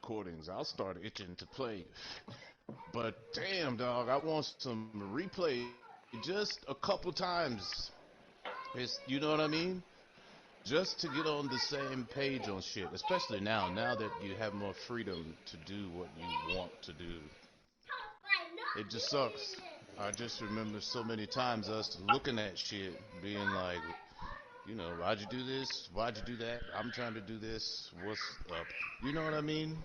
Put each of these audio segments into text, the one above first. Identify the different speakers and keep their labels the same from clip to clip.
Speaker 1: recordings, I'll start itching to play. But damn, dog, I want some replay just a couple times. It's, you know what I mean? Just to get on the same page on shit, especially now that you have more freedom to do what you want to do. It just sucks. I just remember so many times us looking at shit, being like, you know, why'd you do this? Why'd you do that? I'm trying to do this. What's up? You know what I mean?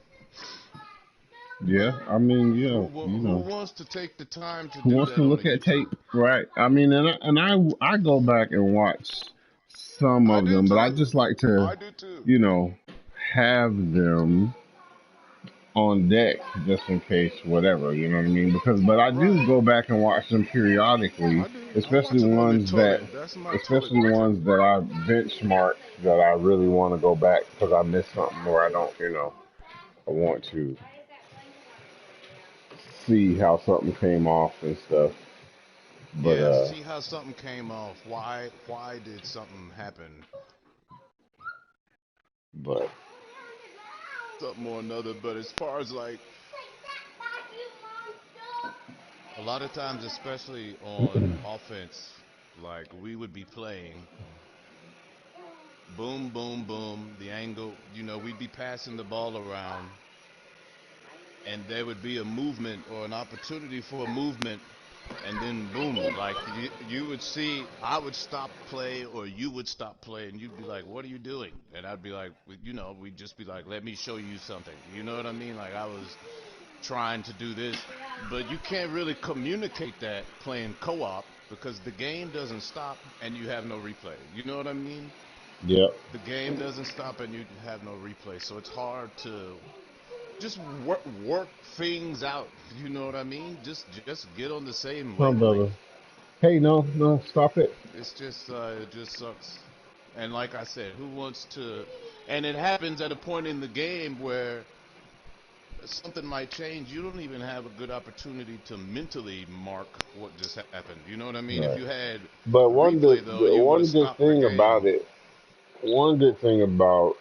Speaker 2: Yeah, I mean, yeah,
Speaker 1: Who wants to take the time to
Speaker 2: who
Speaker 1: do
Speaker 2: wants to
Speaker 1: that on
Speaker 2: look
Speaker 1: a
Speaker 2: at
Speaker 1: YouTube?
Speaker 2: tape, right? I mean, and I go back and watch some
Speaker 1: I
Speaker 2: of
Speaker 1: do
Speaker 2: them, but I
Speaker 1: too.
Speaker 2: just like to,
Speaker 1: I do too.
Speaker 2: you know, have them on deck just in case whatever, you know what I mean? But I do
Speaker 1: Right.
Speaker 2: go back and watch them periodically,
Speaker 1: I do. I
Speaker 2: especially
Speaker 1: watch them on the
Speaker 2: ones that
Speaker 1: toilet. That's my toilet
Speaker 2: especially
Speaker 1: watching.
Speaker 2: ones that I benchmark that I really want to go back because I missed something or I don't, I want to see how something came off and stuff. But
Speaker 1: Yeah, see how something came off. Why did something happen?
Speaker 2: but
Speaker 1: Something or another. But as far as like a lot of times, especially on offense, like we would be playing, boom, boom, boom, the angle, we'd be passing the ball around, and there would be a movement or an opportunity for a movement, and then boom, like you would see, I would stop play or you would stop play, and you'd be like, "What are you doing?" And I'd be like, we'd just be like, "Let me show you something." You know what I mean? Like I was trying to do this, but you can't really communicate that playing co-op because the game doesn't stop and you have no replay. You know what I mean?
Speaker 2: yep.
Speaker 1: The game doesn't stop and you have no replay, so it's hard to just work things out. You know what I mean? Just get on the same
Speaker 2: My brother.
Speaker 1: wavelength.
Speaker 2: Hey, no, stop it.
Speaker 1: It just sucks. And like I said, who wants to? And it happens at a point in the game where something might change. You don't even have a good opportunity to mentally mark what just happened. You know what I mean? If
Speaker 2: Right.
Speaker 1: you had
Speaker 2: But
Speaker 1: replay though, you would have
Speaker 2: one good
Speaker 1: stopped the
Speaker 2: thing about
Speaker 1: game.
Speaker 2: it, one good thing about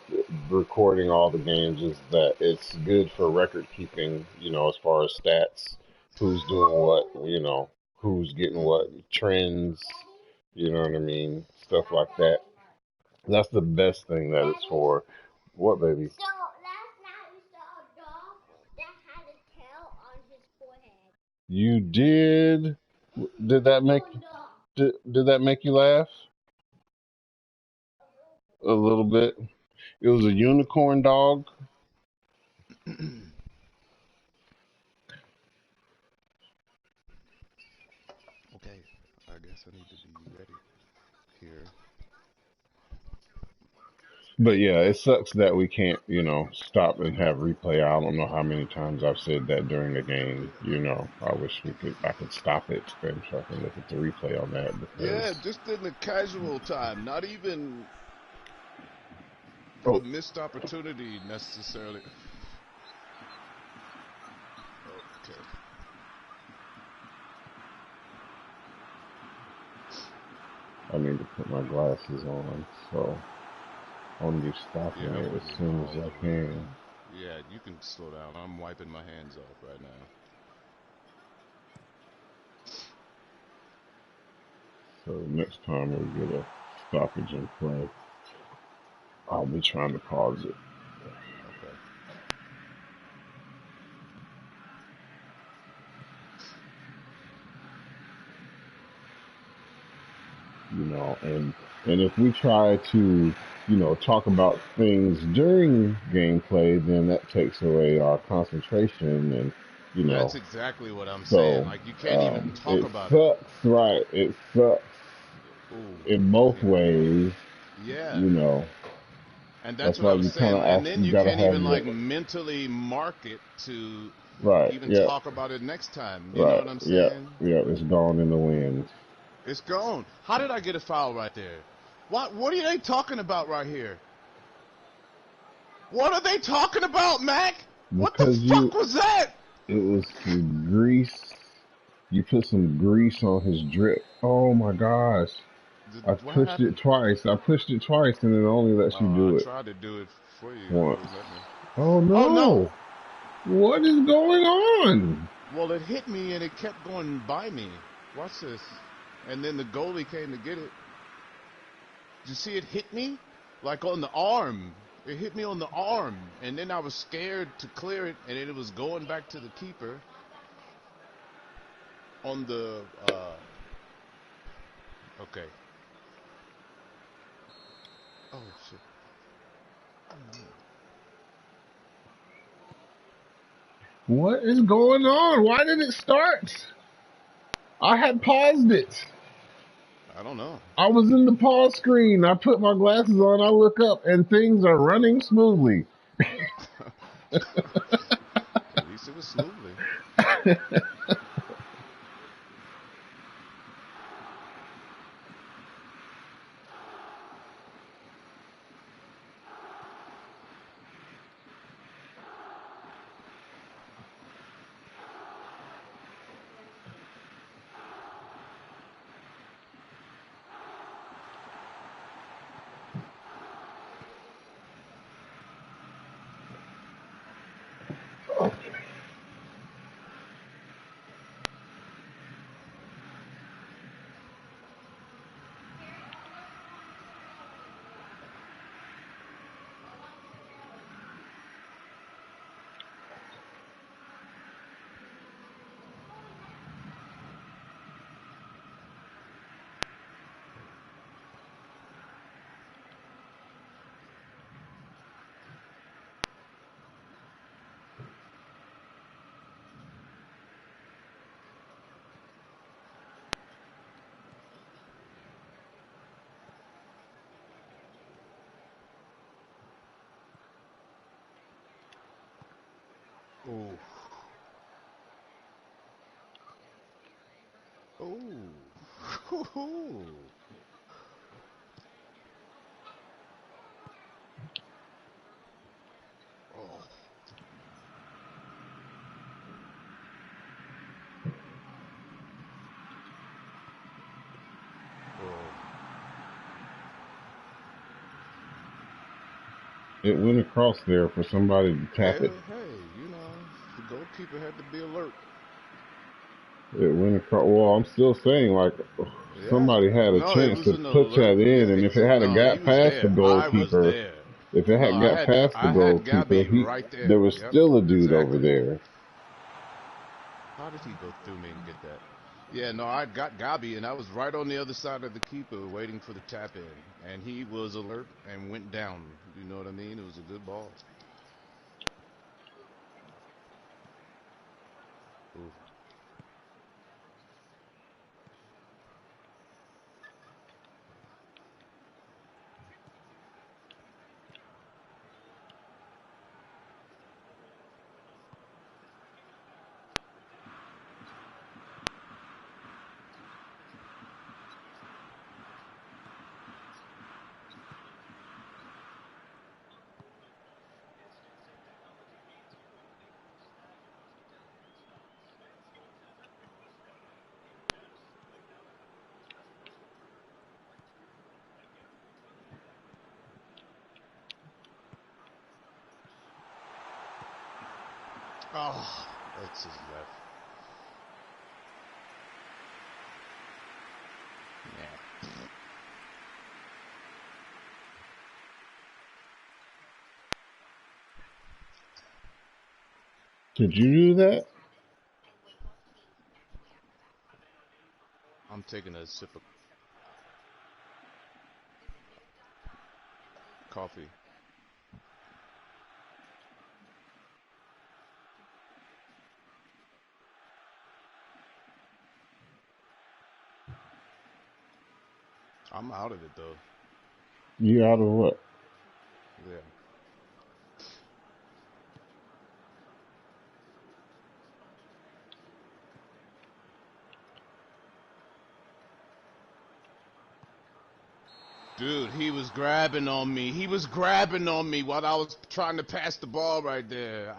Speaker 2: recording all the games is that it's good for record keeping. As far as stats, who's doing what, who's getting what
Speaker 1: Hmm.
Speaker 2: trends. You know what I mean? Stuff like that. That's the best thing that it's for. What, baby? So last night we saw a dog that had a tail on his forehead. You did? Did that make did that make you laugh a little bit? It was a unicorn dog.
Speaker 1: Okay, I guess I need to be ready here.
Speaker 2: But yeah, it sucks that we can't, stop and have replay. I don't know how many times I've said that during the game. I wish I could stop it and so I can look at the replay on that
Speaker 1: Yeah,
Speaker 2: because
Speaker 1: just in the casual time, not even a
Speaker 2: oh,
Speaker 1: missed opportunity necessarily. Okay.
Speaker 2: I need to put my glasses on, so I'm gonna be stopping
Speaker 1: Yeah, I
Speaker 2: it as
Speaker 1: wouldn't
Speaker 2: soon as
Speaker 1: all
Speaker 2: I
Speaker 1: the way.
Speaker 2: can.
Speaker 1: Yeah, you can slow down. I'm wiping my hands off right now.
Speaker 2: So next time we get a stoppage in play, I'll be trying to pause it.
Speaker 1: Okay.
Speaker 2: And if we try to, talk about things during gameplay, then that takes away our concentration, and
Speaker 1: That's exactly what I'm saying.
Speaker 2: so
Speaker 1: Like you can't even talk
Speaker 2: it
Speaker 1: about it.
Speaker 2: sucks, right? It sucks
Speaker 1: Ooh.
Speaker 2: in both
Speaker 1: Yeah.
Speaker 2: ways,
Speaker 1: Yeah.
Speaker 2: you know.
Speaker 1: And that's
Speaker 2: That's
Speaker 1: what
Speaker 2: why
Speaker 1: I was
Speaker 2: you kind
Speaker 1: saying.
Speaker 2: of
Speaker 1: And then
Speaker 2: you
Speaker 1: you
Speaker 2: gotta
Speaker 1: can't
Speaker 2: have
Speaker 1: even
Speaker 2: your
Speaker 1: like mentally mark it to
Speaker 2: right,
Speaker 1: even
Speaker 2: yeah,
Speaker 1: talk about it next time. You know
Speaker 2: right,
Speaker 1: what I'm
Speaker 2: yeah,
Speaker 1: saying?
Speaker 2: yeah. It's gone in the wind.
Speaker 1: It's gone. How did I get a foul right there? What are they talking about right here? What are they talking about, Mac? What the
Speaker 2: Because
Speaker 1: fuck was that?
Speaker 2: it was the grease. You put some grease on his drip. Oh my gosh. I
Speaker 1: What
Speaker 2: pushed it
Speaker 1: happened?
Speaker 2: twice. I pushed it twice and it only lets you
Speaker 1: I
Speaker 2: do it
Speaker 1: tried to do it for you. It
Speaker 2: once.
Speaker 1: wouldn't let me.
Speaker 2: Oh
Speaker 1: Oh no!
Speaker 2: no. What is going on?
Speaker 1: Well, it hit me and it kept going by me. Watch this. And then the goalie came to get it. Did you see it hit me? Like on the arm. It hit me on the arm. And then I was scared to clear it, and it was going back to the keeper on the, okay. Oh, shit.
Speaker 2: What is going on? Why did it start? I had paused it.
Speaker 1: I don't know.
Speaker 2: I was in the pause screen. I put my glasses on. I look up, and things are running smoothly.
Speaker 1: At least it was smoothly. Oh. Oh. Oh.
Speaker 2: It went across there for somebody to
Speaker 1: Yeah,
Speaker 2: tap it.
Speaker 1: hey, the goalkeeper had to be alert.
Speaker 2: It went across. Well, I'm still saying, like,
Speaker 1: Yeah.
Speaker 2: somebody had a
Speaker 1: No, it
Speaker 2: chance
Speaker 1: was
Speaker 2: to
Speaker 1: an
Speaker 2: put
Speaker 1: alert.
Speaker 2: that in,
Speaker 1: Yeah,
Speaker 2: and if it had
Speaker 1: no, he
Speaker 2: got
Speaker 1: was
Speaker 2: past the
Speaker 1: there. I was
Speaker 2: goalkeeper,
Speaker 1: there.
Speaker 2: if it
Speaker 1: No,
Speaker 2: had got past the
Speaker 1: I had
Speaker 2: goalkeeper,
Speaker 1: Gabby right there.
Speaker 2: there was
Speaker 1: Yep,
Speaker 2: still a dude over
Speaker 1: exactly.
Speaker 2: there.
Speaker 1: How did he go through me and get that? Yeah, no, I got Gabi, and I was right on the other side of the keeper waiting for the tap in. And he was alert and went down. You know what I mean? It was a good ball. Ooh. Oh, that's his left. Yeah.
Speaker 2: Did you do that?
Speaker 1: I'm taking a sip of coffee. I'm out of it though.
Speaker 2: You out of what?
Speaker 1: Yeah. Dude, he was grabbing on me. He was grabbing on me while I was trying to pass the ball right there.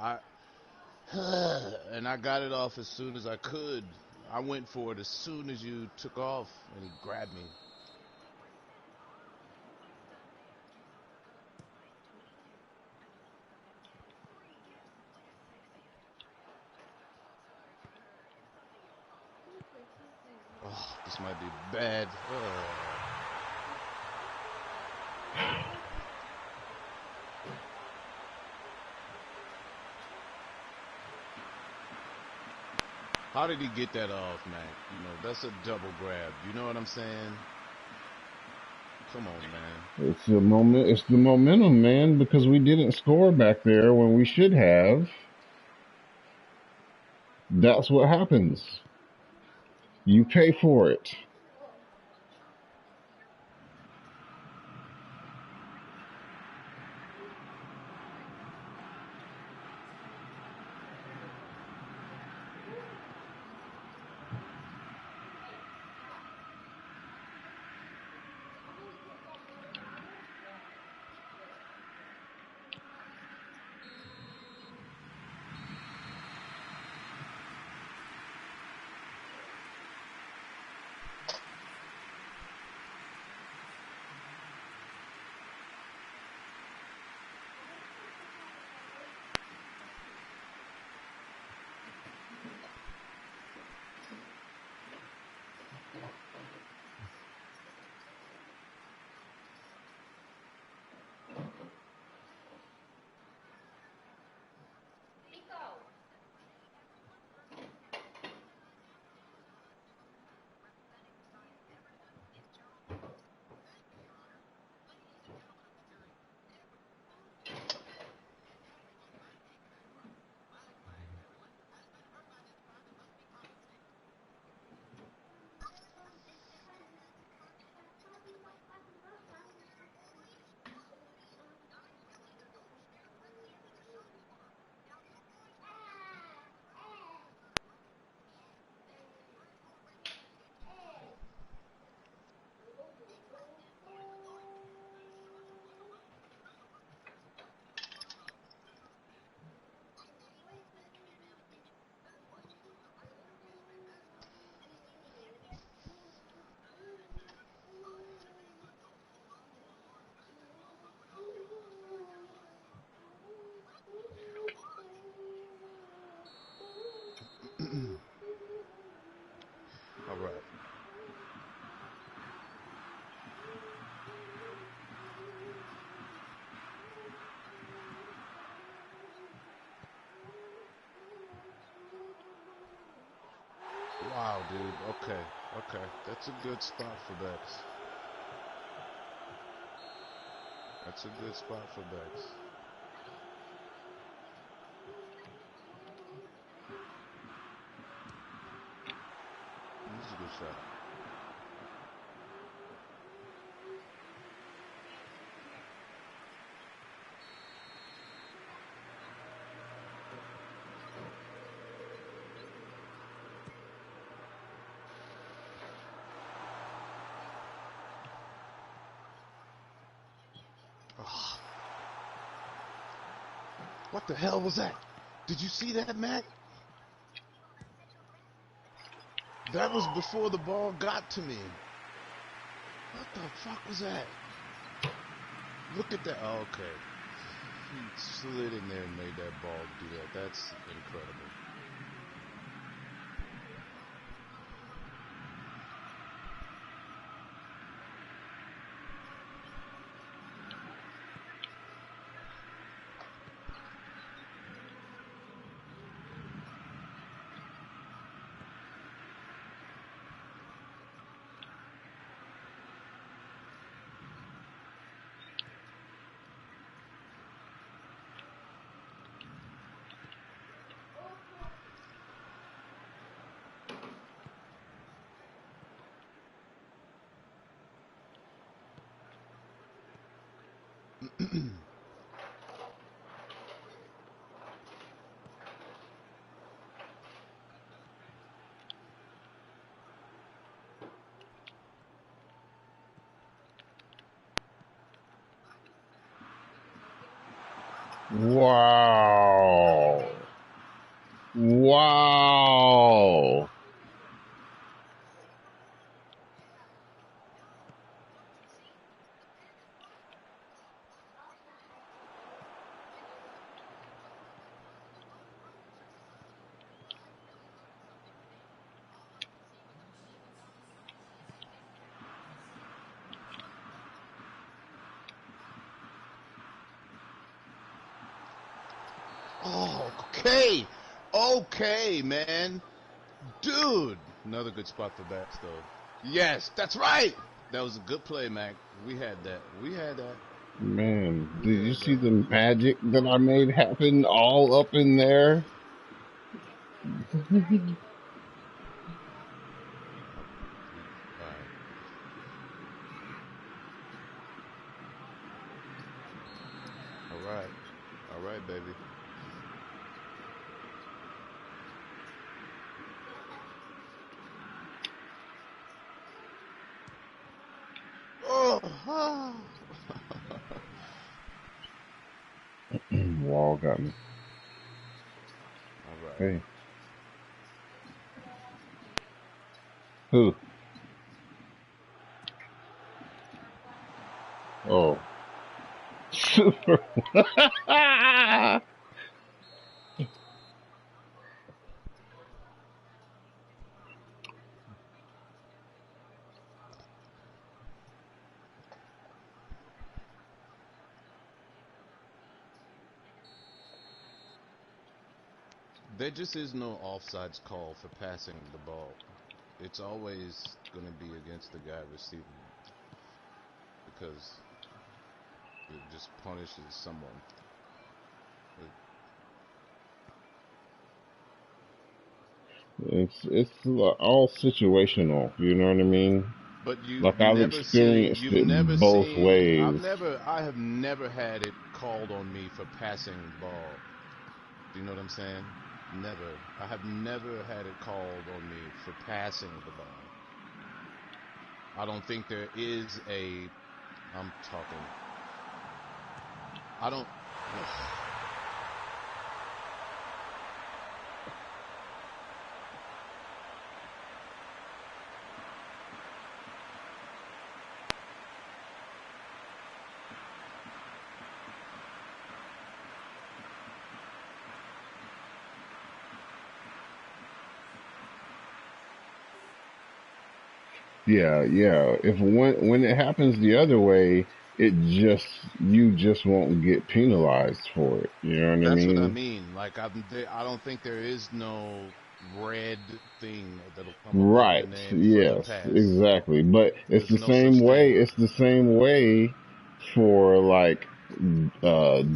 Speaker 1: And I got it off as soon as I could. I went for it as soon as you took off, and he grabbed me. This might be bad. How did he get that off, man? You know, that's a double grab. You know what I'm saying? Come on, man.
Speaker 2: It's the moment. It's the momentum, man. Because we didn't score back there when we should have. That's what happens. You pay for it.
Speaker 1: All right. Wow, dude. Okay. Okay. That's a good spot for Bex. That's a good spot for Bex. This is a good shot. Oh, what the hell was that? Did you see that, Matt? That was before the ball got to me. What the fuck was that? Look at that. Oh, okay. He slid in there and made that ball do that. That's incredible.
Speaker 2: Wow. Wow.
Speaker 1: Oh, okay. Okay, man. Dude. Another good spot for bats, though. Yes, that's right. That was a good play, Mac. We had that. We had that.
Speaker 2: Man,
Speaker 1: We
Speaker 2: did you
Speaker 1: had
Speaker 2: see
Speaker 1: that.
Speaker 2: the magic that I made happen all up in there?
Speaker 1: All right. All right. All right, baby. Oh, ah.
Speaker 2: Wall got me.
Speaker 1: All right.
Speaker 2: Hey, who? Oh, super.
Speaker 1: There just is no offsides call for passing the ball. It's always going to be against the guy receiving it because it just punishes someone. It,
Speaker 2: It's all situational. You know what I mean?
Speaker 1: but
Speaker 2: Like I've experienced it both ways.
Speaker 1: I have never had it called on me for passing the ball. Do you know what I'm saying? Never. I have never had it called on me for passing the ball. I don't think there is a. I'm talking. I don't.
Speaker 2: Yeah, yeah. If when it happens the other way, it just you just won't get penalized for it. You know what I
Speaker 1: That's what I
Speaker 2: mean?
Speaker 1: mean. Like I don't think there is no red thing that'll come above your
Speaker 2: Right.
Speaker 1: name for the
Speaker 2: Yes,
Speaker 1: pass.
Speaker 2: exactly. But it's
Speaker 1: There's
Speaker 2: the
Speaker 1: no such
Speaker 2: same way.
Speaker 1: thing.
Speaker 2: It's the same way for like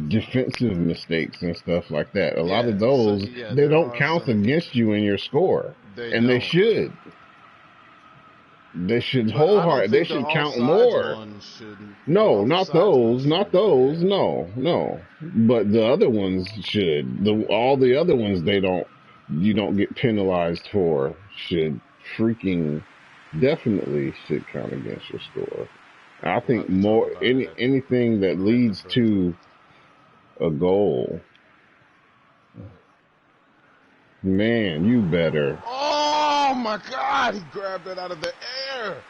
Speaker 2: defensive mistakes and stuff like that. A lot of
Speaker 1: Yeah. So
Speaker 2: those
Speaker 1: yeah,
Speaker 2: they
Speaker 1: there
Speaker 2: don't
Speaker 1: are
Speaker 2: count
Speaker 1: some.
Speaker 2: against you in your score,
Speaker 1: They
Speaker 2: and they
Speaker 1: don't.
Speaker 2: should. They should
Speaker 1: But I don't
Speaker 2: They
Speaker 1: think the
Speaker 2: should count
Speaker 1: offsides
Speaker 2: more.
Speaker 1: one should. The
Speaker 2: No, not
Speaker 1: offsides one
Speaker 2: those, not
Speaker 1: shouldn't be
Speaker 2: those.
Speaker 1: there.
Speaker 2: No, no. But the other ones should. The all the other ones they don't. You don't get penalized for. Should freaking definitely should count against your score. I
Speaker 1: We'll
Speaker 2: think
Speaker 1: have to talk
Speaker 2: more
Speaker 1: about it
Speaker 2: anything that
Speaker 1: at the
Speaker 2: leads
Speaker 1: further.
Speaker 2: to a goal. Man, you better.
Speaker 1: Oh my God! He grabbed it out of the air.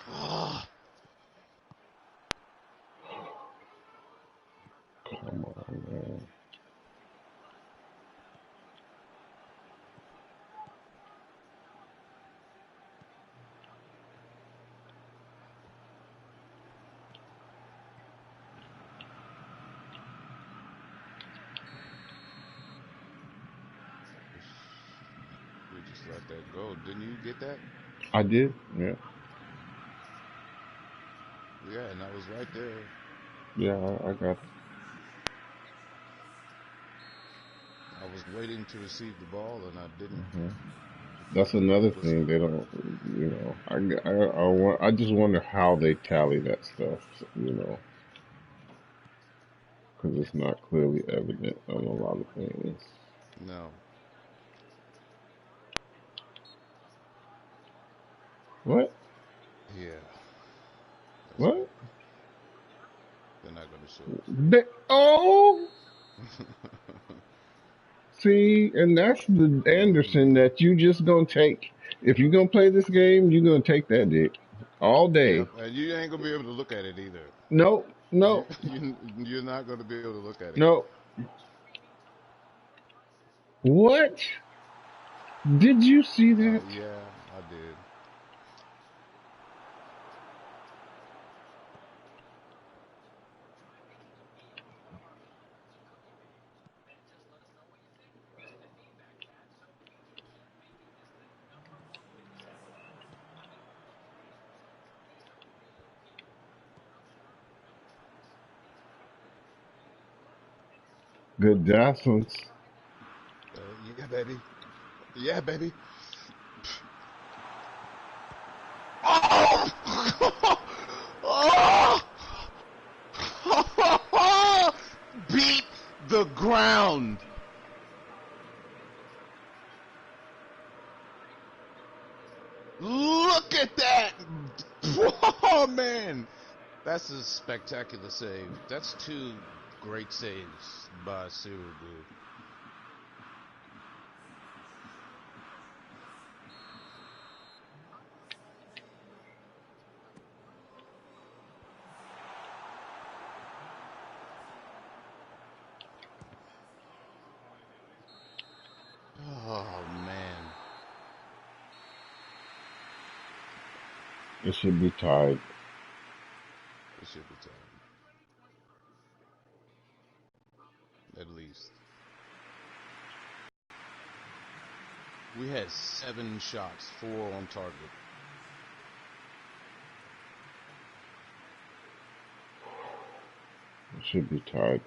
Speaker 1: Oh,
Speaker 2: Come on, man.
Speaker 1: we just let that go. Didn't you get that?
Speaker 2: I did. Yeah,
Speaker 1: Yeah, and I was right there.
Speaker 2: yeah. I got.
Speaker 1: I was waiting to receive the ball and I didn't.
Speaker 2: Mhm. That's another
Speaker 1: Was
Speaker 2: thing they don't, you know. I just wonder how they tally that stuff, you know, because it's not clearly evident on a lot of things.
Speaker 1: no.
Speaker 2: What?
Speaker 1: Yeah, that's
Speaker 2: What?
Speaker 1: right. They're not going to show it to
Speaker 2: Oh,
Speaker 1: you.
Speaker 2: See, and that's the Anderson that you just gonna take. If you're gonna play this game, you're gonna take that dick all day.
Speaker 1: Yep, and you ain't gonna be able to look at it either.
Speaker 2: No,
Speaker 1: You,
Speaker 2: no,
Speaker 1: you're not gonna be able to look at it.
Speaker 2: no. What? Did you see that?
Speaker 1: Yeah, I did.
Speaker 2: Good Jocelyn's.
Speaker 1: Yeah, baby. Yeah, baby. Oh! Oh! Beat the ground. Look at that. Oh, man. That's a spectacular save. That's two great saves by Cyril, dude. Oh, man.
Speaker 2: It should be tied.
Speaker 1: It should be tied. At least. We had 7 shots, 4 on target.
Speaker 2: It should be tied.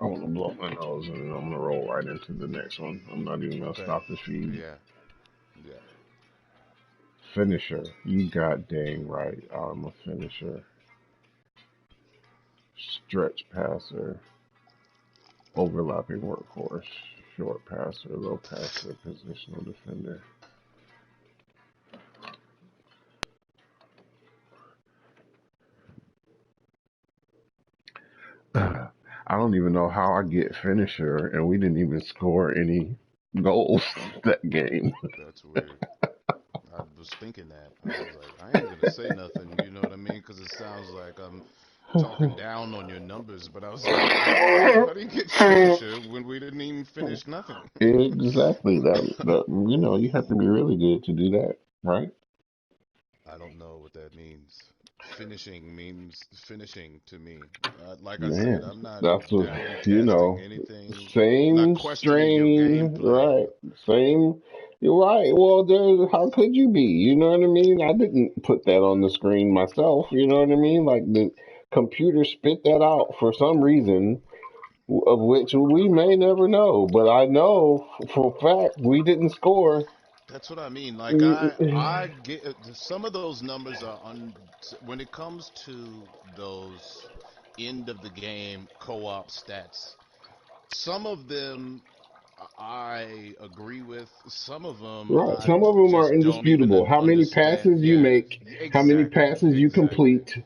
Speaker 2: I want to blow my nose and then I'm gonna roll right into the next one. I'm not even gonna
Speaker 1: Okay.
Speaker 2: stop the feed.
Speaker 1: Yeah. Yeah.
Speaker 2: Finisher. You got dang right. I'm a finisher. Stretch passer. Overlapping workhorse. Short passer. Low passer. Positional defender. I don't even know how I get finisher, and we didn't even score any goals that game.
Speaker 1: That's weird. I was thinking that. I was like, I ain't gonna say nothing, you know what I mean? Because it sounds like I'm talking down on your numbers. But I was like, how do you get finisher when we didn't even finish nothing?
Speaker 2: Exactly. That you have to be really good to do that, right?
Speaker 1: I don't know what that means. Finishing means finishing to me. Like I said,
Speaker 2: Man,
Speaker 1: I'm not
Speaker 2: that's what
Speaker 1: downcasting anything. I'm not
Speaker 2: same
Speaker 1: questioning your
Speaker 2: strain,
Speaker 1: gameplay.
Speaker 2: right? Same. You're right. Well, how could you be? You know what I mean? I didn't put that on the screen myself. You know what I mean? Like the computer spit that out for some reason, of which we may never know. But I know for a fact we didn't score.
Speaker 1: That's what I mean. Like I get some of those numbers are when it comes to those end of the game co-op stats. Some of them I agree with. Some of them
Speaker 2: Right.
Speaker 1: I
Speaker 2: Some of them are
Speaker 1: just don't even
Speaker 2: indisputable. How many
Speaker 1: understand.
Speaker 2: passes you
Speaker 1: Yeah,
Speaker 2: make, how many
Speaker 1: exactly,
Speaker 2: passes you
Speaker 1: exactly.
Speaker 2: complete,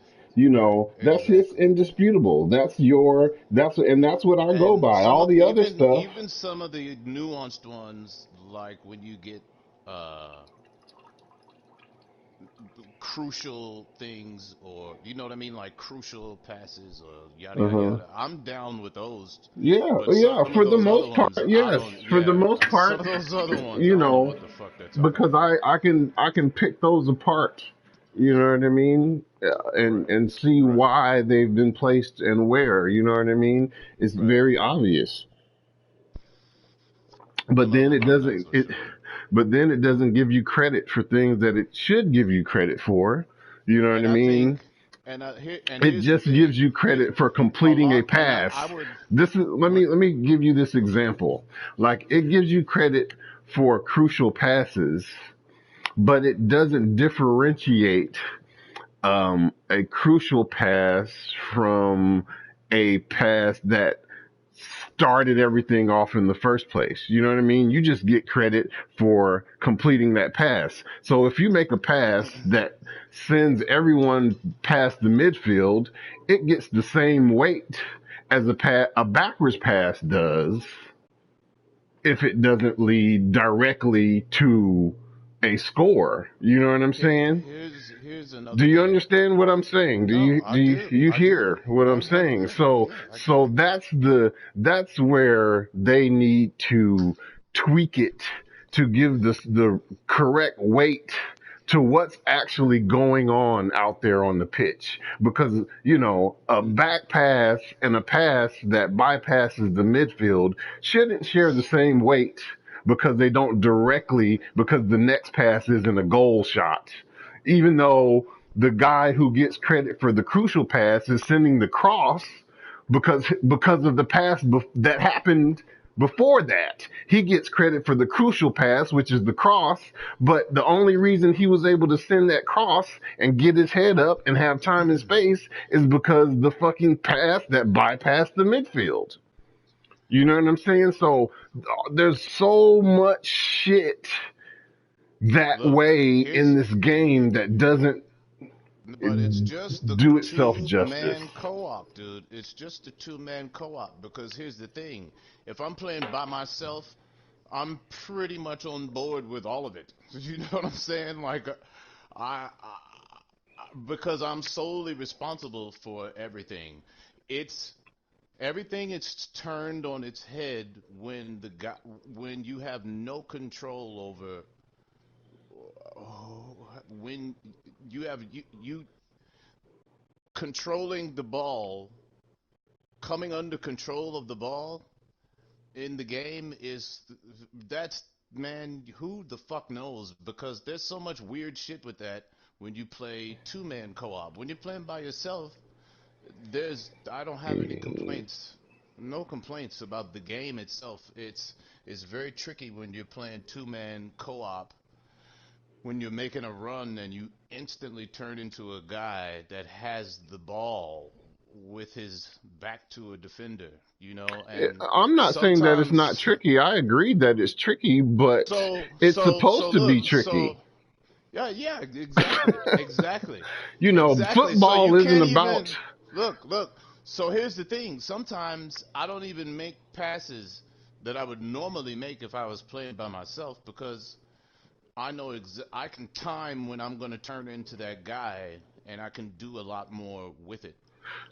Speaker 1: Right,
Speaker 2: that's just
Speaker 1: exactly.
Speaker 2: indisputable. That's what I go
Speaker 1: And
Speaker 2: by.
Speaker 1: some
Speaker 2: All
Speaker 1: of
Speaker 2: the other
Speaker 1: even
Speaker 2: stuff,
Speaker 1: even some of the nuanced ones, like when you get uh crucial things, or you know what I mean, like crucial passes or yada yada
Speaker 2: uh-huh.
Speaker 1: yada. I'm down with those,
Speaker 2: Yeah,
Speaker 1: but some
Speaker 2: yeah,
Speaker 1: of
Speaker 2: for
Speaker 1: those
Speaker 2: the
Speaker 1: other
Speaker 2: most part,
Speaker 1: ones, I
Speaker 2: yes.
Speaker 1: don't.
Speaker 2: For the
Speaker 1: Yeah,
Speaker 2: most
Speaker 1: some
Speaker 2: part,
Speaker 1: of those other ones,
Speaker 2: you
Speaker 1: I don't know
Speaker 2: know,
Speaker 1: what the fuck they're talking
Speaker 2: because
Speaker 1: about.
Speaker 2: I can pick those apart, you know what I mean, and
Speaker 1: Right,
Speaker 2: see
Speaker 1: right,
Speaker 2: why they've been placed and where, you know what I mean? It's
Speaker 1: right.
Speaker 2: very obvious.
Speaker 1: Some
Speaker 2: But
Speaker 1: of
Speaker 2: then it
Speaker 1: them, that's
Speaker 2: doesn't
Speaker 1: for
Speaker 2: it
Speaker 1: sure.
Speaker 2: but then it doesn't give you credit for things that it should give you credit for. You know what
Speaker 1: And
Speaker 2: I
Speaker 1: I think,
Speaker 2: mean?
Speaker 1: and
Speaker 2: It
Speaker 1: here's the
Speaker 2: just gives
Speaker 1: thing.
Speaker 2: you
Speaker 1: It
Speaker 2: credit for
Speaker 1: a
Speaker 2: completing a
Speaker 1: lot, and
Speaker 2: pass.
Speaker 1: I would.
Speaker 2: This is let
Speaker 1: What?
Speaker 2: me give you this example. Like it gives you credit for crucial passes, but it doesn't differentiate a crucial pass from a pass that started everything off in the first place. You know what I mean? You just get credit for completing that pass. So if you make a pass that sends everyone past the midfield, it gets the same weight as a backwards pass does if it doesn't lead directly to a score. You know what I'm saying?
Speaker 1: Here's
Speaker 2: Do
Speaker 1: another
Speaker 2: you
Speaker 1: thing.
Speaker 2: understand what I'm saying? Do
Speaker 1: No,
Speaker 2: you
Speaker 1: I do.
Speaker 2: you
Speaker 1: I do.
Speaker 2: hear what I'm saying?
Speaker 1: 100%.
Speaker 2: So
Speaker 1: Yeah, I get
Speaker 2: so
Speaker 1: it.
Speaker 2: that's where they need to tweak it to give the correct weight to what's actually going on out there on the pitch. Because, you know, a back pass and a pass that bypasses the midfield shouldn't share the same weight because they don't directly, because the next pass isn't a goal shot. Even though the guy who gets credit for the crucial pass is sending the cross because of the pass that happened before that. He gets credit for the crucial pass, which is the cross, but the only reason he was able to send that cross and get his head up and have time and space is because the fucking pass that bypassed the midfield. You know what I'm saying? So there's so much shit that
Speaker 1: Look,
Speaker 2: way in
Speaker 1: here's
Speaker 2: this game that doesn't
Speaker 1: but it's just the
Speaker 2: do itself justice.
Speaker 1: two-man co-op, dude. It's just the two-man co-op because here's the thing. If I'm playing by myself, I'm pretty much on board with all of it. You know what I'm saying? Like, I because I'm solely responsible for everything. It's everything is turned on its head when when you have no control over when you controlling the ball, coming under control of the ball in the game is that's man, who the fuck knows? Because there's so much weird shit with that when you play two-man co-op. When you're playing by yourself, there's I don't have any complaints. No complaints about the game itself. It's very tricky when you're playing two-man co-op, when you're making a run and you instantly turn into a guy that has the ball with his back to a defender, and
Speaker 2: I'm not saying that it's not
Speaker 1: sometimes
Speaker 2: tricky. I agree that it's tricky, but it's
Speaker 1: so
Speaker 2: supposed to be
Speaker 1: look,
Speaker 2: tricky.
Speaker 1: yeah, exactly, exactly,
Speaker 2: You know,
Speaker 1: exactly. So
Speaker 2: football
Speaker 1: you
Speaker 2: isn't
Speaker 1: can't
Speaker 2: about.
Speaker 1: even look. So here's the thing. Sometimes I don't even make passes that I would normally make if I was playing by myself because I know I can time when I'm going to turn into that guy, and I can do a lot more with it.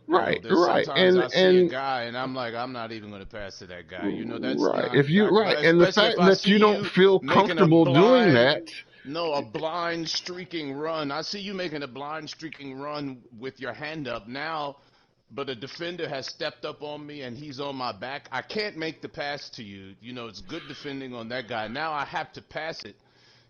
Speaker 2: Right,
Speaker 1: There's
Speaker 2: right,
Speaker 1: sometimes I see a
Speaker 2: and
Speaker 1: guy, and I'm like, I'm not even going to pass to that guy. That's
Speaker 2: right.
Speaker 1: not
Speaker 2: If you
Speaker 1: that.
Speaker 2: right, and the
Speaker 1: Especially if
Speaker 2: fact
Speaker 1: I
Speaker 2: that
Speaker 1: see
Speaker 2: you don't
Speaker 1: you
Speaker 2: feel
Speaker 1: making a
Speaker 2: comfortable doing
Speaker 1: blind,
Speaker 2: that.
Speaker 1: no, a blind streaking run. I see you making a blind streaking run with your hand up now, but a defender has stepped up on me and he's on my back. I can't make the pass to you. It's good defending on that guy. Now I have to pass it.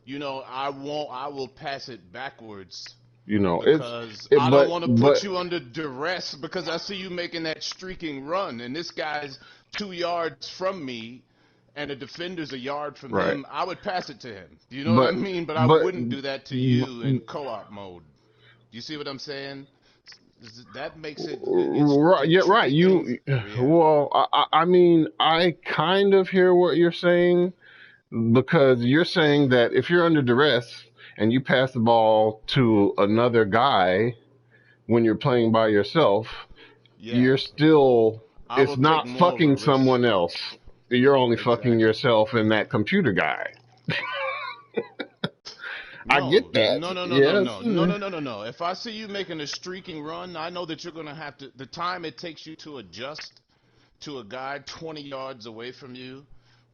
Speaker 1: I won't. I will pass it backwards
Speaker 2: You know,
Speaker 1: because I don't want to put
Speaker 2: but
Speaker 1: you under duress because I see you making that streaking run and this guy's 2 yards from me and the defender's a yard from
Speaker 2: right,
Speaker 1: him. I would pass it to him. You know what I
Speaker 2: but
Speaker 1: mean? But I
Speaker 2: but
Speaker 1: wouldn't do that to you in co-op mode. Do you see what I'm saying? That makes
Speaker 2: right,
Speaker 1: the
Speaker 2: yeah, right.
Speaker 1: tricky things.
Speaker 2: You
Speaker 1: Yeah.
Speaker 2: well, I mean, I kind of hear what you're saying because you're saying that if you're under duress and you pass the ball to another guy when you're playing by yourself,
Speaker 1: Yeah.
Speaker 2: you're still,
Speaker 1: I
Speaker 2: it's
Speaker 1: will take
Speaker 2: not
Speaker 1: more of a
Speaker 2: fucking
Speaker 1: risk.
Speaker 2: someone else. You're only fucking
Speaker 1: Exactly.
Speaker 2: yourself and that computer guy. I
Speaker 1: No,
Speaker 2: get that.
Speaker 1: no, no, no, no,
Speaker 2: Yes.
Speaker 1: no, no, no, no, no, no. If I see you making a streaking run, I know that you're gonna have to. The time it takes you to adjust to a guy 20 yards away from you,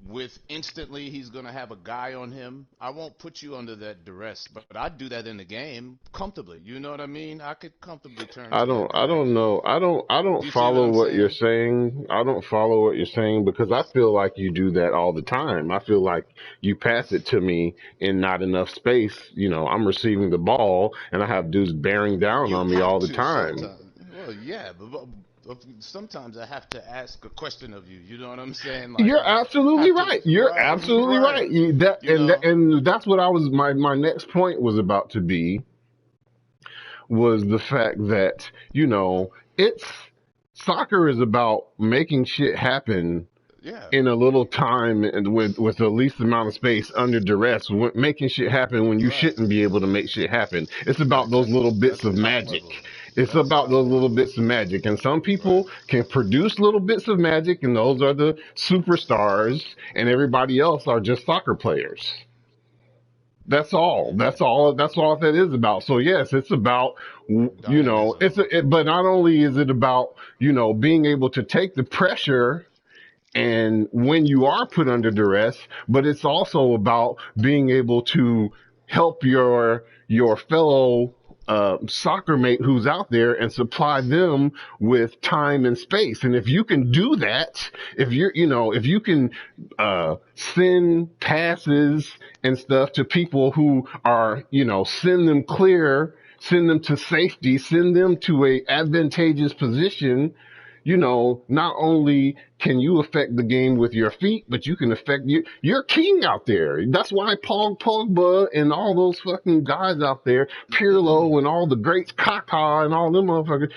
Speaker 1: with instantly he's gonna have a guy on him. I won't put you under that duress, but I'd do that in the game comfortably. You know what I mean? I could comfortably turn to that
Speaker 2: I
Speaker 1: guy.
Speaker 2: don't know. I don't
Speaker 1: Do you see what
Speaker 2: follow
Speaker 1: I'm
Speaker 2: what you're
Speaker 1: saying?
Speaker 2: saying. I don't follow what you're saying because I feel like you do that all the time. I feel like you pass it to me in not enough space. You know, I'm receiving the ball and I have dudes bearing down
Speaker 1: You
Speaker 2: on me
Speaker 1: have
Speaker 2: all the
Speaker 1: to
Speaker 2: time.
Speaker 1: sometimes. Well, yeah, but sometimes I have to ask a question of you. You know what I'm saying? Like
Speaker 2: You're
Speaker 1: I
Speaker 2: absolutely
Speaker 1: have to,
Speaker 2: right. You're
Speaker 1: right,
Speaker 2: absolutely
Speaker 1: right.
Speaker 2: right. That
Speaker 1: You know,
Speaker 2: and that's what I was. My next point was about to be was the fact that it's soccer is about making shit happen
Speaker 1: yeah,
Speaker 2: in a little time and with the least amount of space under duress, making shit happen when you
Speaker 1: right,
Speaker 2: shouldn't be able to make shit happen. It's about
Speaker 1: right.
Speaker 2: those little bits
Speaker 1: That's
Speaker 2: of
Speaker 1: top level.
Speaker 2: magic. It's
Speaker 1: That's
Speaker 2: about
Speaker 1: top
Speaker 2: those little
Speaker 1: level.
Speaker 2: bits of magic. And some
Speaker 1: Right.
Speaker 2: people can produce little bits of magic, and those are the superstars, and everybody else are just soccer players. That's all.
Speaker 1: Hmm.
Speaker 2: That's all that is about. So yes, it's about
Speaker 1: Dynamism.
Speaker 2: but not only is it about being able to take the pressure and when you are put under duress, but it's also about being able to help your fellow soccer mate who's out there and supply them with time and space. And if you can do that, if you can send passes and stuff to people who are, send them clear, send them to safety, send them to a advantageous position, not only can you affect the game with your feet, but you can affect you're king out there. That's why Paul Pogba and all those fucking guys out there, Pirlo and all the greats, Kaká and all them motherfuckers,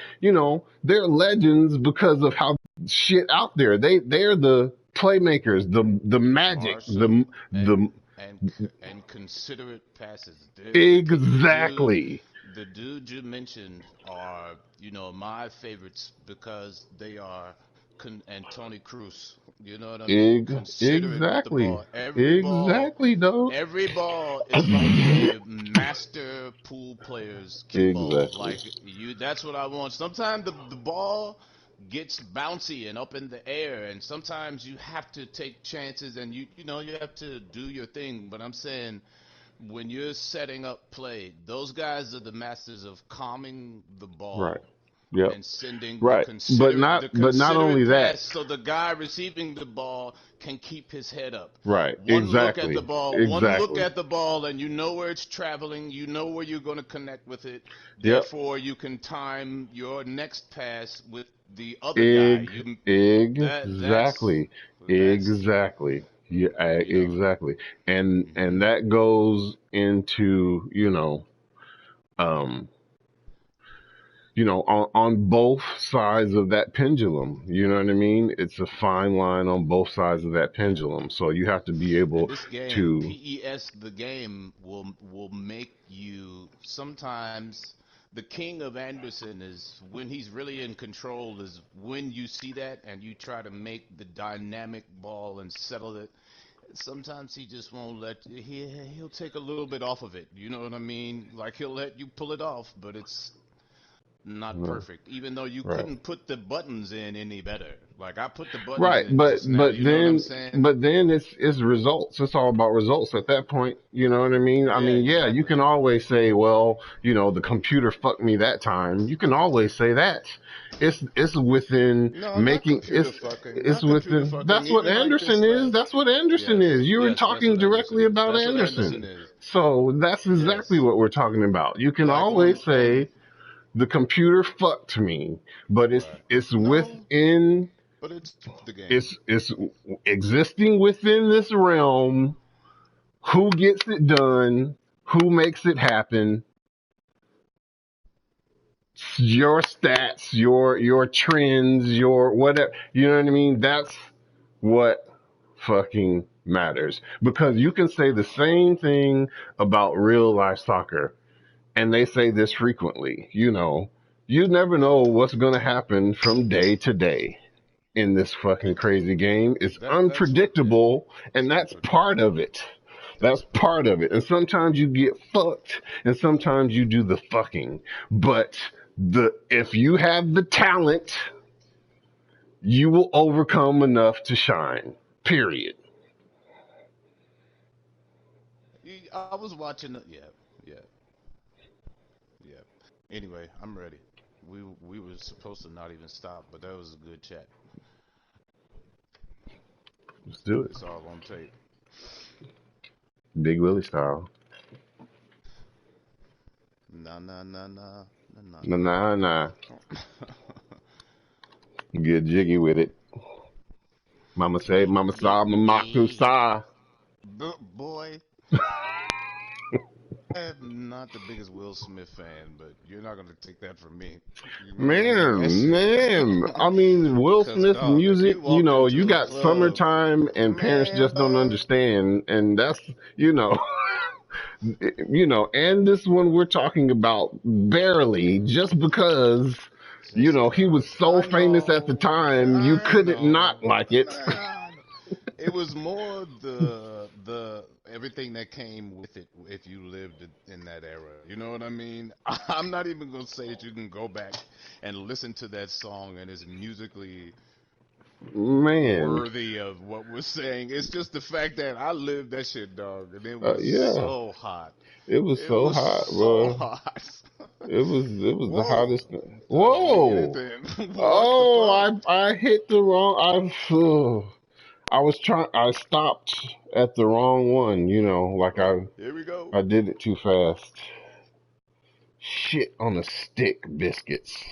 Speaker 2: they're legends because of how shit out there. They're the playmakers, the magic,
Speaker 1: Marshall
Speaker 2: the
Speaker 1: and considerate passes.
Speaker 2: exactly,
Speaker 1: The dude you mentioned are my favorites because they are and Tony Cruz. You know what I mean? Considerate with the
Speaker 2: exactly,
Speaker 1: ball.
Speaker 2: exactly, dog.
Speaker 1: Every ball is like a master pool player's cue ball.
Speaker 2: Exactly.
Speaker 1: Like you, that's what I want. Sometimes the ball gets bouncy and up in the air, and sometimes you have to take chances and you have to do your thing. But I'm saying when you're setting up play, those guys are the masters of calming the
Speaker 2: Right.
Speaker 1: ball
Speaker 2: Yep.
Speaker 1: and sending
Speaker 2: Right.
Speaker 1: the
Speaker 2: But not only
Speaker 1: considerate
Speaker 2: that.
Speaker 1: pass so the guy receiving the ball can keep his head up.
Speaker 2: Right.
Speaker 1: One
Speaker 2: Exactly.
Speaker 1: look
Speaker 2: Exactly.
Speaker 1: at the ball, and you know where it's traveling, you know where you're going to connect with it.
Speaker 2: Yep.
Speaker 1: Therefore, you can time your next pass with the other guy.
Speaker 2: Exactly.
Speaker 1: That's
Speaker 2: Exactly. Yeah,
Speaker 1: you know.
Speaker 2: exactly. And
Speaker 1: Hmm.
Speaker 2: that goes into, um on both sides of that pendulum. You know what I mean? It's a fine line on both sides of that
Speaker 1: Yeah.
Speaker 2: pendulum. So you have to be
Speaker 1: And
Speaker 2: able
Speaker 1: this game,
Speaker 2: to,
Speaker 1: PES, the game will make you sometimes. The king of Anderson is when he's really in control. Is when you see that and you try to make the dynamic ball and settle it. Sometimes he just won't let he'll take a little bit off of it. You know what I mean? Like he'll let you pull it off, but it's not
Speaker 2: uh,
Speaker 1: perfect. Even though you
Speaker 2: right.
Speaker 1: couldn't put the buttons in any better. Like I put the buttons
Speaker 2: Right,
Speaker 1: in just now. You know what I'm saying?
Speaker 2: but then it's results. It's all about results at that point. You know what I mean? I
Speaker 1: Yeah,
Speaker 2: mean, yeah, you
Speaker 1: exactly.
Speaker 2: can always say, well, the computer fucked me that time. You can always say that. It's within
Speaker 1: No, not
Speaker 2: making
Speaker 1: computer fucking.
Speaker 2: it's
Speaker 1: Not computer
Speaker 2: within.
Speaker 1: fucking.
Speaker 2: That's what
Speaker 1: Even like
Speaker 2: Anderson
Speaker 1: this
Speaker 2: is.
Speaker 1: last.
Speaker 2: That's what Anderson is.
Speaker 1: Yes,
Speaker 2: You were
Speaker 1: yes, that's
Speaker 2: talking
Speaker 1: what
Speaker 2: directly
Speaker 1: Anderson is.
Speaker 2: about
Speaker 1: That's what Anderson
Speaker 2: Anderson.
Speaker 1: is.
Speaker 2: So that's exactly
Speaker 1: Yes.
Speaker 2: what we're talking about. You can
Speaker 1: Like
Speaker 2: always
Speaker 1: on
Speaker 2: say the computer fucked me, but
Speaker 1: right.
Speaker 2: it's
Speaker 1: No,
Speaker 2: within
Speaker 1: but it's the game.
Speaker 2: it's existing within this realm. Who gets it done? Who makes it happen? Your stats, your trends, your whatever. You know what I mean? That's what fucking matters. Because you can say the same thing about real life soccer, and they say this frequently. You never know what's going to happen from day to day in this fucking
Speaker 1: It
Speaker 2: crazy game. It's
Speaker 1: that's what yeah.
Speaker 2: unpredictable,
Speaker 1: It's
Speaker 2: and that's part
Speaker 1: unpredictable.
Speaker 2: of it. That's
Speaker 1: That's
Speaker 2: part of it. And sometimes you get fucked, and sometimes you do the fucking. But if you have the talent, you will overcome enough to shine. Period.
Speaker 1: I was watching it. Yeah, yeah, yeah. Anyway, I'm ready. We were supposed to not even stop, but that was a good chat.
Speaker 2: Let's do it.
Speaker 1: It's all on tape.
Speaker 2: Big Willie style.
Speaker 1: Nah, nah, nah, nah, nah, nah,
Speaker 2: Nah,
Speaker 1: nah.
Speaker 2: nah, nah. Get jiggy with it. Mama say, Mama
Speaker 1: Get
Speaker 2: saw, Mama
Speaker 1: jiggy.
Speaker 2: saw.
Speaker 1: Boy, I'm not the biggest Will Smith fan, but you're not gonna take that from me. You know what I mean? That
Speaker 2: Man,
Speaker 1: shit.
Speaker 2: man. I mean, Will
Speaker 1: Cause
Speaker 2: Smith
Speaker 1: dog, if
Speaker 2: music,
Speaker 1: you walked
Speaker 2: you
Speaker 1: into a
Speaker 2: got
Speaker 1: club,
Speaker 2: summertime and parents
Speaker 1: man,
Speaker 2: just don't
Speaker 1: dog.
Speaker 2: understand. And that's, you know, and this one we're talking about barely just because,
Speaker 1: Just
Speaker 2: he was
Speaker 1: cause
Speaker 2: so famous at the time, you
Speaker 1: I
Speaker 2: couldn't not
Speaker 1: know,
Speaker 2: like it.
Speaker 1: man. It was more the everything that came with it if you lived in that era. You know what I mean? I'm not even gonna say that you can go back and listen to that song and it's musically
Speaker 2: Man,
Speaker 1: worthy of what we're saying. It's just the fact that I lived that shit, dog, and it was
Speaker 2: yeah,
Speaker 1: so hot.
Speaker 2: it was
Speaker 1: It
Speaker 2: so
Speaker 1: was
Speaker 2: hot,
Speaker 1: so
Speaker 2: bro.
Speaker 1: hot.
Speaker 2: It was the
Speaker 1: Whoa.
Speaker 2: hottest thing.
Speaker 1: Dog, let me get it
Speaker 2: Whoa!
Speaker 1: then. What the
Speaker 2: Oh,
Speaker 1: fuck?
Speaker 2: I hit the wrong. I was trying. I stopped at the wrong one. Like
Speaker 1: Oh,
Speaker 2: I
Speaker 1: here we go.
Speaker 2: I did it too fast. Shit on a stick, biscuits.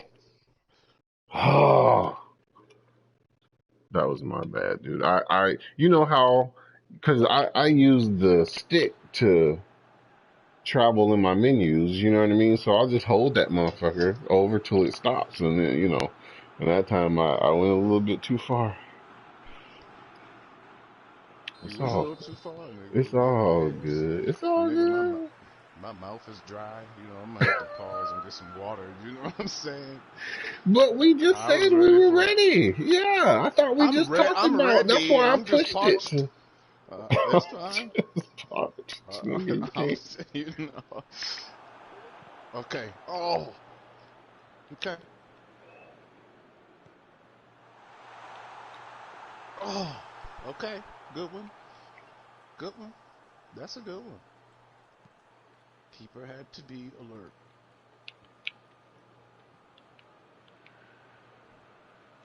Speaker 2: Oh, that was my bad, dude. You know how? Because I use the stick to travel in my menus. You know what I mean? So I'll just hold that motherfucker over till it stops, and then And that time I went a little bit too far.
Speaker 1: You
Speaker 2: It's
Speaker 1: went a
Speaker 2: all
Speaker 1: little too far,
Speaker 2: it's
Speaker 1: nigga.
Speaker 2: all
Speaker 1: Man,
Speaker 2: good. It's all
Speaker 1: nigga,
Speaker 2: good.
Speaker 1: my mouth is dry. You know, I'm gonna have to pause and get some water. You know what I'm saying?
Speaker 2: But we just
Speaker 1: I was
Speaker 2: said we
Speaker 1: ready
Speaker 2: were
Speaker 1: for it.
Speaker 2: ready. Yeah, I thought we just talked
Speaker 1: I'm
Speaker 2: about. That's
Speaker 1: ready.
Speaker 2: why I
Speaker 1: I'm just
Speaker 2: pushed it.
Speaker 1: parched. It's fine.
Speaker 2: Just parched, nigga. You
Speaker 1: I'm,
Speaker 2: can't.
Speaker 1: you know. Okay. Oh. Okay. Oh. Okay. Good one. Good one. That's a good one. Keeper had to be alert.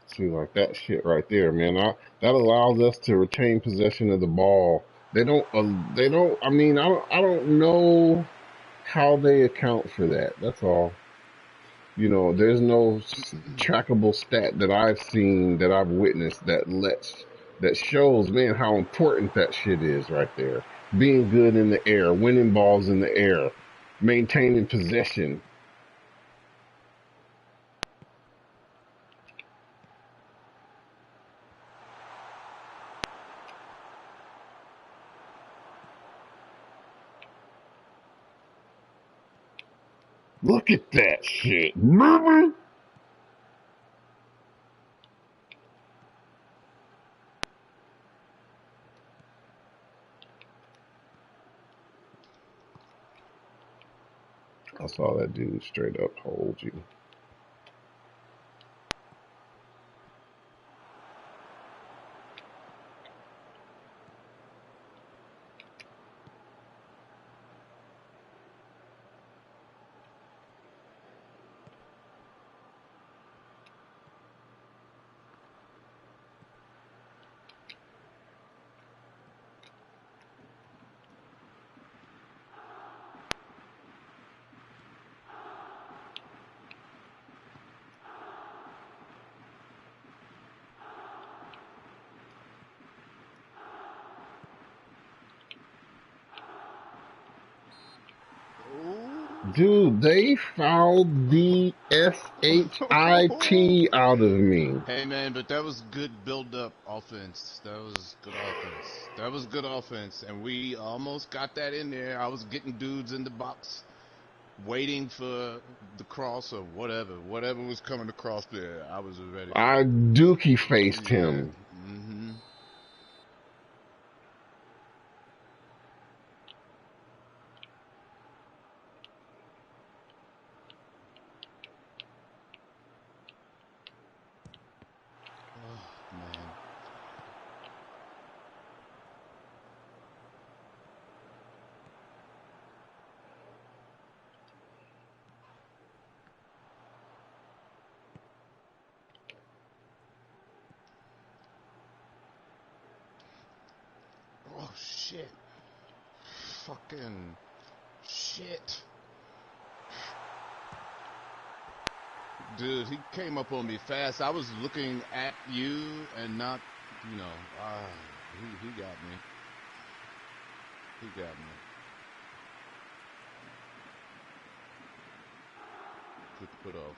Speaker 2: See, like that shit right there, man. That allows us to retain possession of the ball. They don't. They don't. I mean, I don't know how they account for that. That's all. There's no trackable stat that I've seen that I've witnessed that shows, man, how important that shit is right there. Being good in the air, winning balls in the air, maintaining possession. Look at that shit, baby. I saw that dude straight up hold you. Dude, they fouled the
Speaker 1: Ooh.
Speaker 2: shit out of me.
Speaker 1: Hey man, but that was good build up offense. That was good offense. That was good offense. And we almost got that in there. I was getting dudes in the box waiting for the cross or whatever. Whatever was coming across there, I was ready for
Speaker 2: I
Speaker 1: it.
Speaker 2: dookie faced
Speaker 1: Yeah.
Speaker 2: him.
Speaker 1: Mm-hmm. Oh man. Oh shit. Fucking shit. Dude, he came up on me fast. I was looking at you and not, you know, he got me. He got me. Good put off.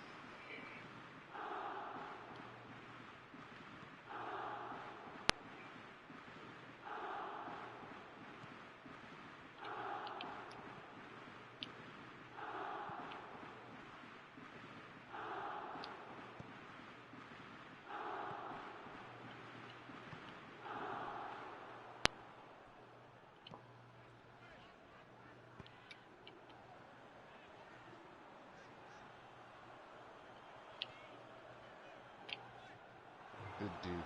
Speaker 1: Good dude.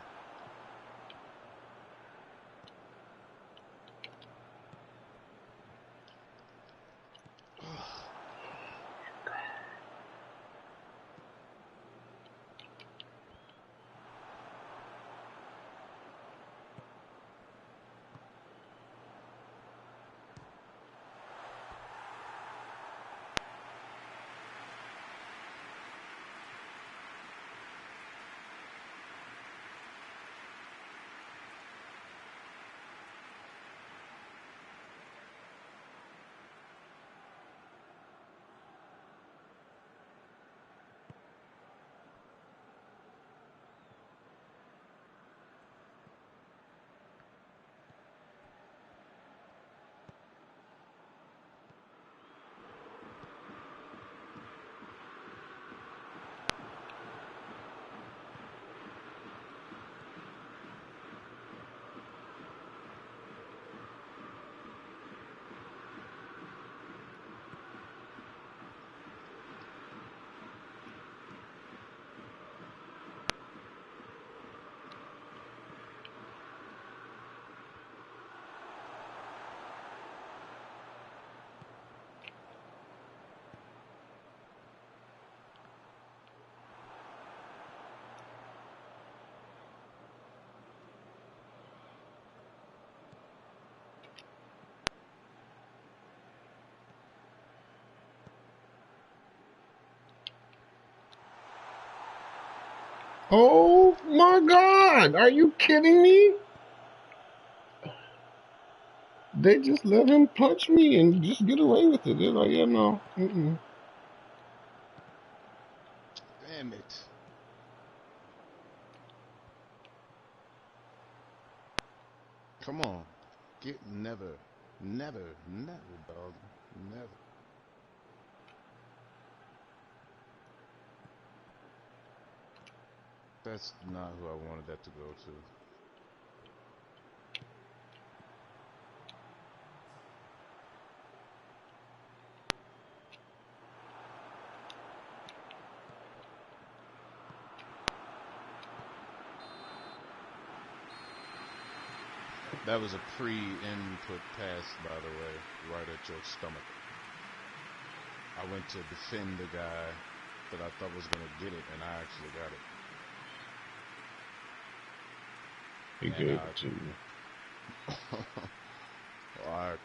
Speaker 2: Oh my God! Are you kidding me? They just let him punch me and just get away with it. They're like, yeah, no. Mm-mm.
Speaker 1: Damn it. Come on. Never, dog. Never. That's not who I wanted that to go to. That was a pre-input pass, by the way, right at your stomach. I went to defend the guy that I thought was going to get it, and I actually got
Speaker 2: He
Speaker 1: it. And
Speaker 2: gave it to you.
Speaker 1: I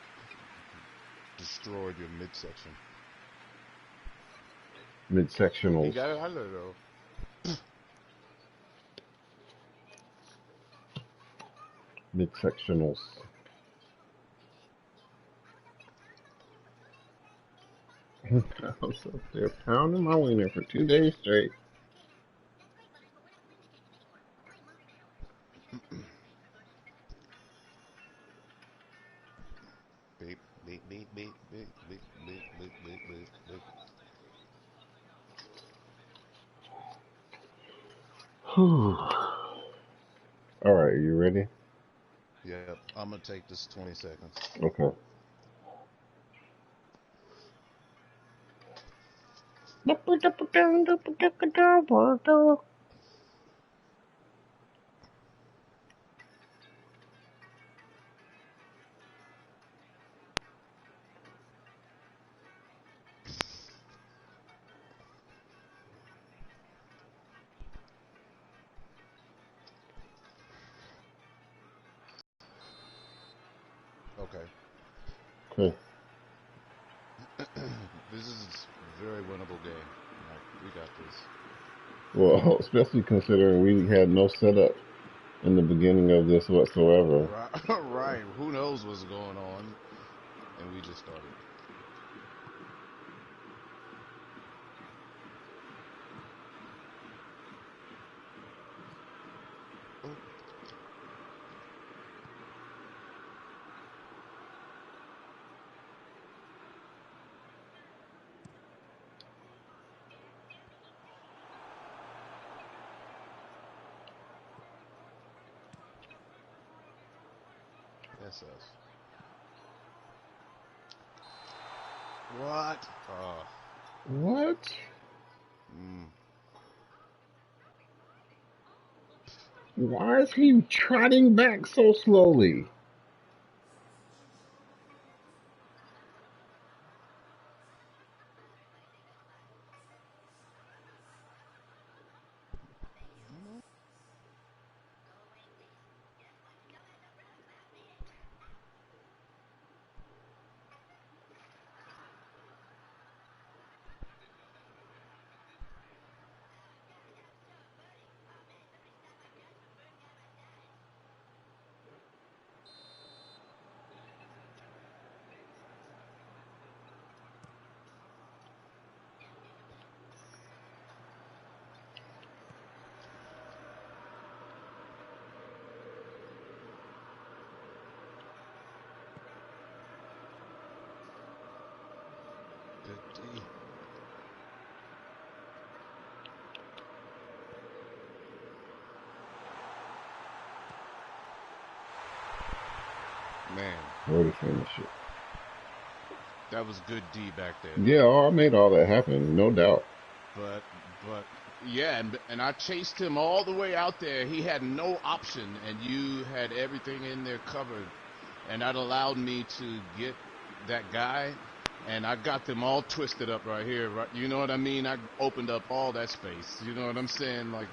Speaker 1: destroyed your midsection. He
Speaker 2: Midsectionals.
Speaker 1: got it out of there, though.
Speaker 2: Midsectionals. I was up there pounding my wiener for 2 days straight.
Speaker 1: Beep, beep, beep, beep, beep, beep, beep, beep, beep, beep, beep.
Speaker 2: Whew. All right, you ready?
Speaker 1: Yep, I'm going to take this 20 seconds.
Speaker 2: Okay.
Speaker 1: Okay.
Speaker 2: Okay.
Speaker 1: This is a very winnable game. Like, we got this.
Speaker 2: Well, especially considering we had no setup in the beginning of this whatsoever.
Speaker 1: Right, right. Who knows what's going on? And we just started. Oh, that's us. What?
Speaker 2: What?
Speaker 1: Mm.
Speaker 2: Why is he trotting back so slowly?
Speaker 1: Good D. Man,
Speaker 2: Where to finish it?
Speaker 1: that was good D back there,
Speaker 2: Yeah,
Speaker 1: though.
Speaker 2: I made all that happen, no doubt.
Speaker 1: But, but, yeah, and I chased him all the way out there. He had no option, and you had everything in there covered, and that allowed me to get that guy, and I got them all twisted up right here. Right, you know what I mean? I opened up all that space. You know what I'm saying? Like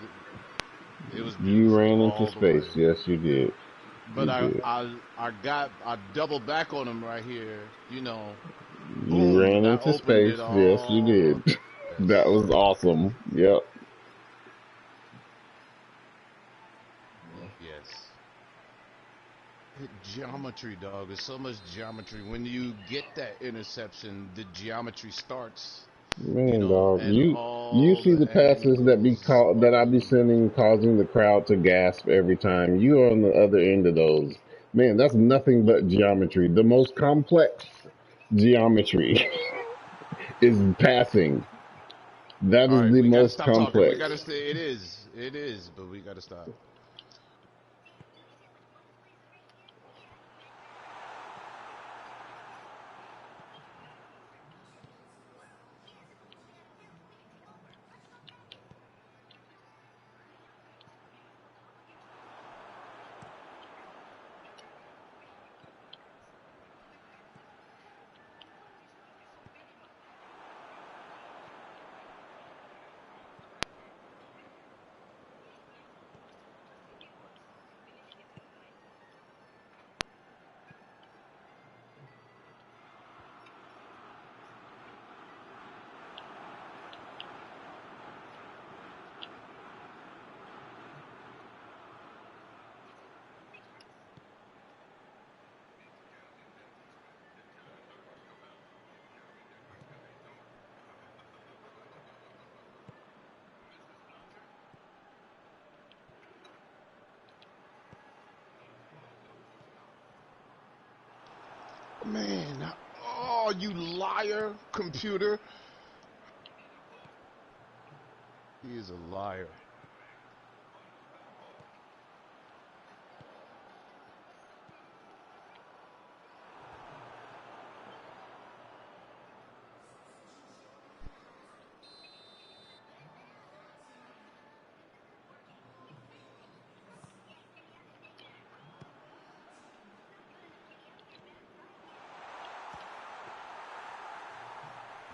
Speaker 1: it was
Speaker 2: You
Speaker 1: beautiful
Speaker 2: ran into
Speaker 1: all the
Speaker 2: space.
Speaker 1: way.
Speaker 2: Yes, you did.
Speaker 1: But
Speaker 2: You did.
Speaker 1: I doubled back on him right here. You know,
Speaker 2: You
Speaker 1: boom!
Speaker 2: ran
Speaker 1: I
Speaker 2: into
Speaker 1: opened
Speaker 2: space.
Speaker 1: it
Speaker 2: Yes, you
Speaker 1: all up.
Speaker 2: did. That
Speaker 1: Yes,
Speaker 2: was awesome. Yep.
Speaker 1: yes. Geometry, dog. There's so much geometry. When you get that interception, the geometry starts. You
Speaker 2: Man,
Speaker 1: know,
Speaker 2: dog,
Speaker 1: and
Speaker 2: you
Speaker 1: all
Speaker 2: see the
Speaker 1: the
Speaker 2: passes that be
Speaker 1: angles.
Speaker 2: called that I be sending, causing the crowd to gasp every time. You are on the other end of those. Man, that's nothing but geometry. The most complex geometry is passing. That
Speaker 1: All
Speaker 2: is
Speaker 1: right,
Speaker 2: the
Speaker 1: we got to
Speaker 2: most
Speaker 1: stop talking. We
Speaker 2: complex.
Speaker 1: got to stay. It is, but we got to stop. Man, oh, you liar, computer. He is a liar.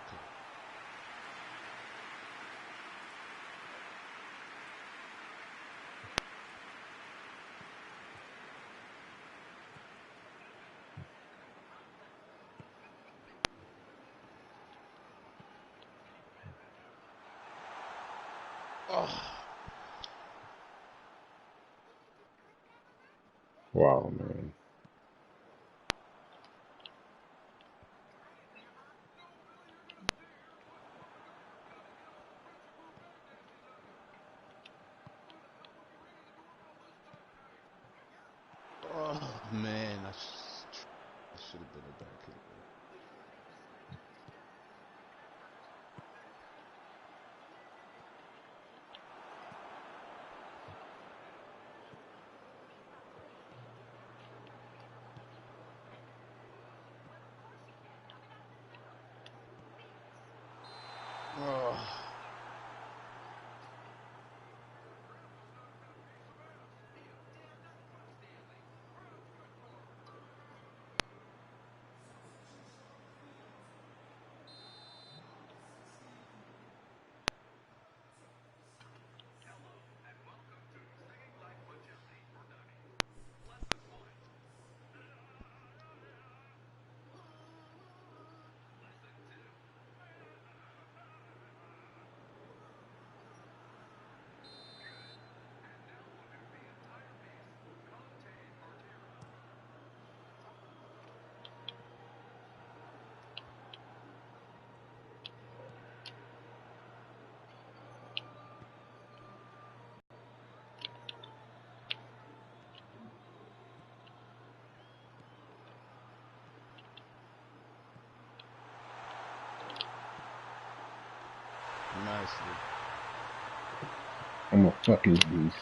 Speaker 1: Okay. Oh,
Speaker 2: Wow, man.
Speaker 1: oh man, I should have been a back hit. Oh, nicely.
Speaker 2: I'm a fucking beast.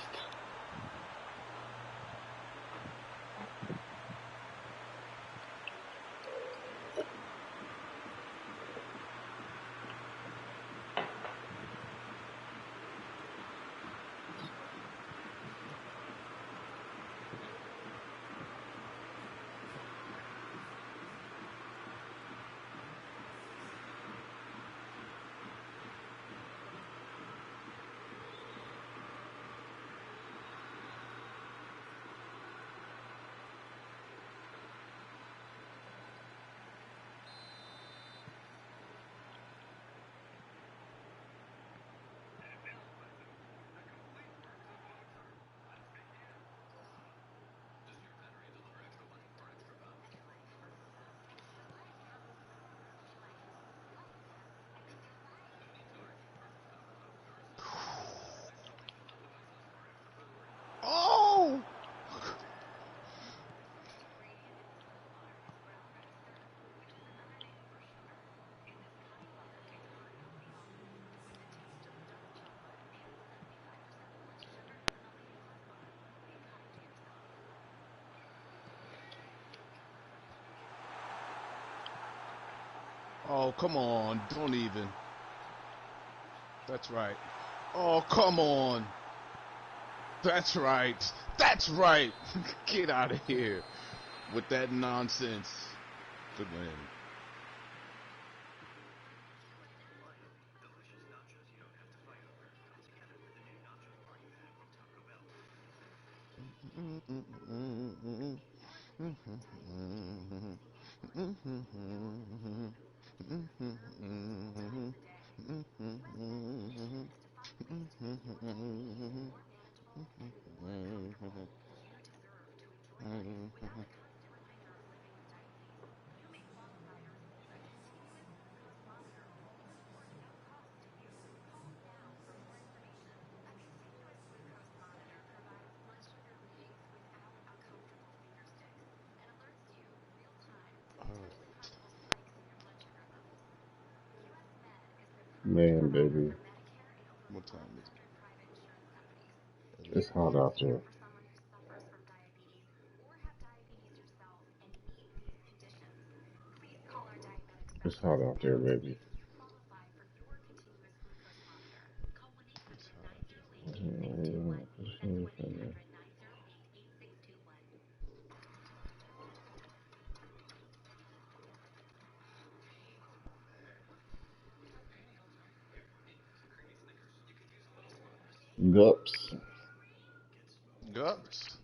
Speaker 1: Oh, oh, come on, don't even. That's right. Oh, come on. That's right. That's right. Get out of here with that nonsense. Good win.
Speaker 2: Man, baby.
Speaker 1: What time is it?
Speaker 2: It's hot out there. It's hot out there, baby.
Speaker 1: It's hot.
Speaker 2: Gups.
Speaker 1: Gups.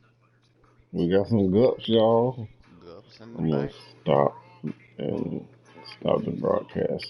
Speaker 2: We got some gups, y'all.
Speaker 1: Gups in the
Speaker 2: I'm gonna
Speaker 1: bank.
Speaker 2: stop and stop the broadcast.